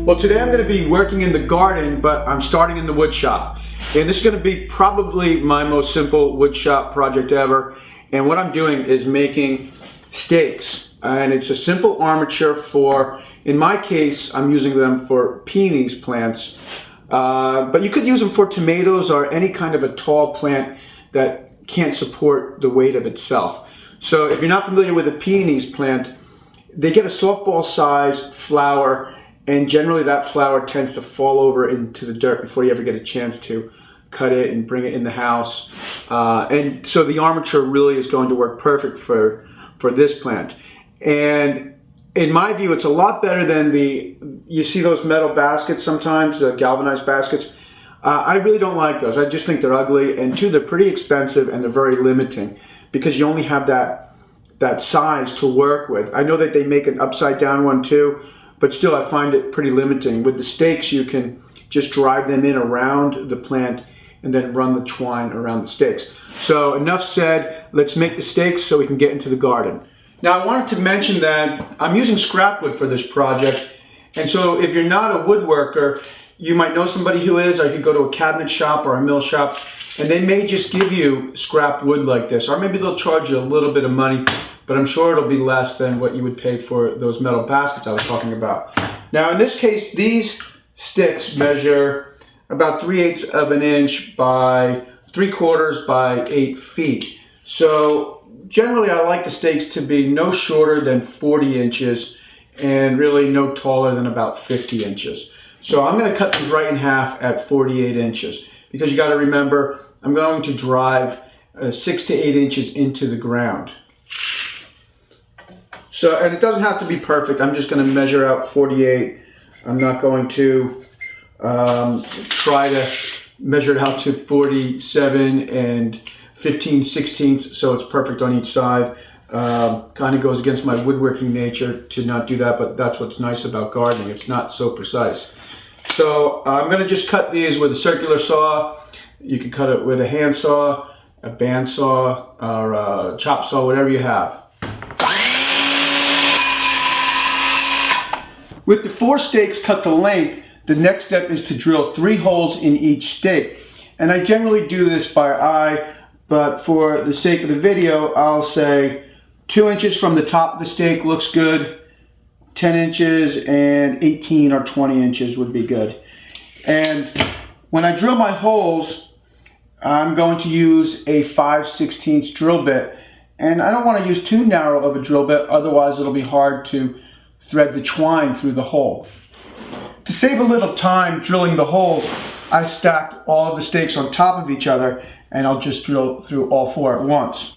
Well, today I'm going to be working in the garden, but I'm starting in the wood shop. And this is going to be probably my most simple wood shop project ever. And what I'm doing is making stakes. And it's a simple armature for, in my case, I'm using them for peonies plants. But you could use them for tomatoes or any kind of a tall plant that can't support the weight of itself. So if you're not familiar with a peonies plant, they get a softball size flower, and generally that flower tends to fall over into the dirt before you ever get a chance to cut it and bring it in the house. And so the armature really is going to work perfect for this plant. And in my view, it's a lot better than you see those metal baskets sometimes, the galvanized baskets. I really don't like those. I just think they're ugly, and two, they're pretty expensive and they're very limiting because you only have that size to work with. I know that they make an upside down one too, but still I find it pretty limiting. With the stakes, you can just drive them in around the plant and then run the twine around the stakes. So enough said, let's make the stakes so we can get into the garden. Now I wanted to mention that I'm using scrap wood for this project, and so if you're not a woodworker, you might know somebody who is, or you could go to a cabinet shop or a mill shop, and they may just give you scrap wood like this, or maybe they'll charge you a little bit of money, but I'm sure it'll be less than what you would pay for those metal baskets I was talking about. Now in this case, these sticks measure about 3/8 of an inch by 3/4 by 8 feet. So generally I like the stakes to be no shorter than 40 inches and really no taller than about 50 inches. So I'm going to cut these right in half at 48 inches because you got to remember I'm going to drive 6 to 8 inches into the ground. So, and it doesn't have to be perfect. I'm just going to measure out 48. I'm not going to try to measure it out to 47 and 15/16 so it's perfect on each side. Kind of goes against my woodworking nature to not do that, but that's what's nice about gardening. It's not so precise. So I'm going to just cut these with a circular saw. You can cut it with a hand saw, a band saw, or a chop saw, whatever you have. With the 4 stakes cut to length, the next step is to drill 3 holes in each stake. And I generally do this by eye, but for the sake of the video, I'll say 2 inches from the top of the stake looks good, 10 inches and 18 or 20 inches would be good. And when I drill my holes, I'm going to use a 5/16 drill bit. And I don't want to use too narrow of a drill bit, otherwise it'll be hard to thread the twine through the hole. To save a little time drilling the holes, I stacked all of the stakes on top of each other, and I'll just drill through all 4 at once.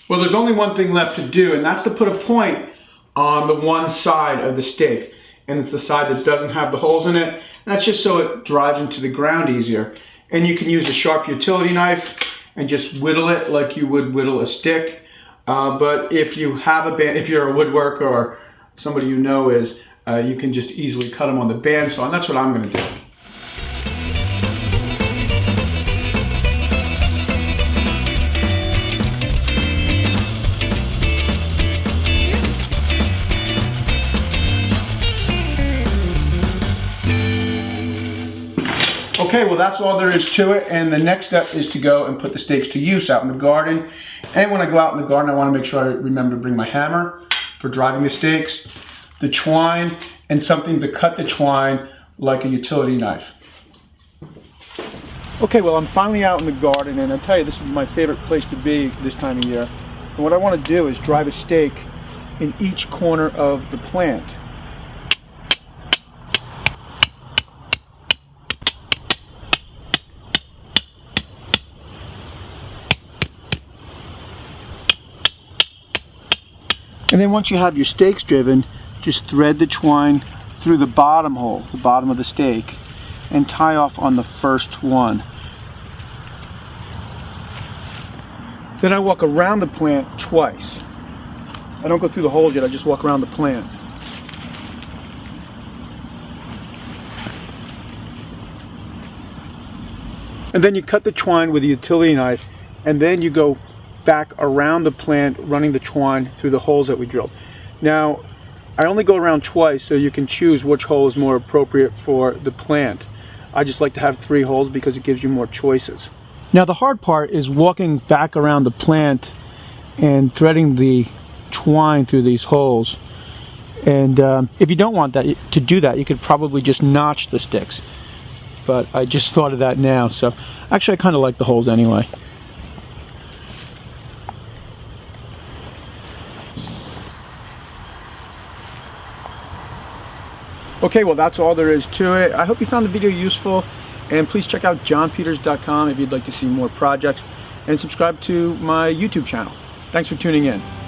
Well, there's only one thing left to do, and that's to put a point on the one side of the stake. And it's the side that doesn't have the holes in it. That's just so it drives into the ground easier. And you can use a sharp utility knife and just whittle it like you would whittle a stick. But if you have if you're a woodworker or somebody you know is, you can just easily cut them on the bandsaw, and that's what I'm going to do. Okay, well that's all there is to it, and the next step is to go and put the stakes to use out in the garden. And when I go out in the garden, I want to make sure I remember to bring my hammer for driving the stakes, the twine, and something to cut the twine like a utility knife. Okay, well I'm finally out in the garden, and I'll tell you, this is my favorite place to be this time of year. And what I want to do is drive a stake in each corner of the plant. And then once you have your stakes driven, just thread the twine through the bottom hole, the bottom of the stake, and tie off on the first one. Then I walk around the plant twice. I don't go through the holes yet, I just walk around the plant. And then you cut the twine with a utility knife, and then you go back around the plant, running the twine through the holes that we drilled. Now, I only go around twice, so you can choose which hole is more appropriate for the plant. I just like to have 3 holes because it gives you more choices. Now the hard part is walking back around the plant and threading the twine through these holes. And if you don't want to do that, you could probably just notch the sticks. But I just thought of that now, so actually I kind of like the holes anyway. Okay, well that's all there is to it. I hope you found the video useful, and please check out jonpeters.com if you'd like to see more projects, and subscribe to my YouTube channel. Thanks for tuning in.